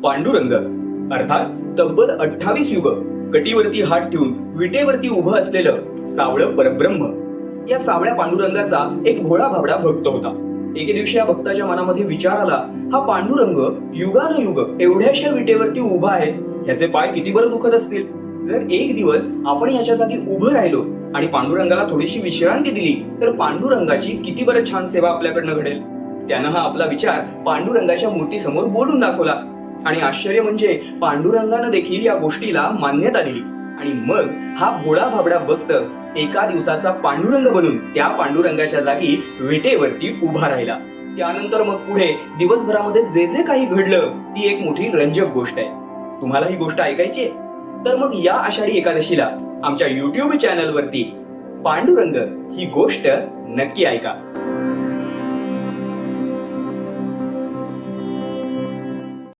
पांडुरंग अर्थात तब्बल 28 युग कटीवरती हात ठेवून विटेवरती उभं असलेलं सावळं परब्रह्म. या सावळ्या पांडुरंगाचा एक भोळा भाबडा भक्त होता. एके दिवशी या भक्ताच्या मनामध्ये विचार आला, हा पांडुरंग युगानुयुग एवढ्याशा विटेवरती उभा आहे, ह्याचे पाय किती बरं दुखत असतील. जर एक दिवस आपण याच्या जागी उभं राहिलो आणि पांडुरंगाला थोडीशी विश्रांती दिली तर पांडुरंगाची किती बरं छान सेवा आपल्याकडनं घडेल. त्यानं हा आपला विचार पांडुरंगाच्या मूर्तीसमोर बोलून दाखवला आणि आश्चर्य म्हणजे पांडुरंगानं देखील या गोष्टीला मान्यता दिली. आणि मग हा भोळा भाबडा भक्त एका दिवसाचा पांडुरंग बनून त्या पांडुरंगाच्या जागी विटेवरती उभा राहिला. त्यानंतर मग पुढे दिवसभरामध्ये जे जे काही घडलं ती एक मोठी रंजक गोष्ट आहे. तुम्हाला ही गोष्ट ऐकायची आहे तर मग या आषाढी एकादशीला आमच्या YouTube चॅनलवरती पांडुरंग ही गोष्ट नक्की ऐका.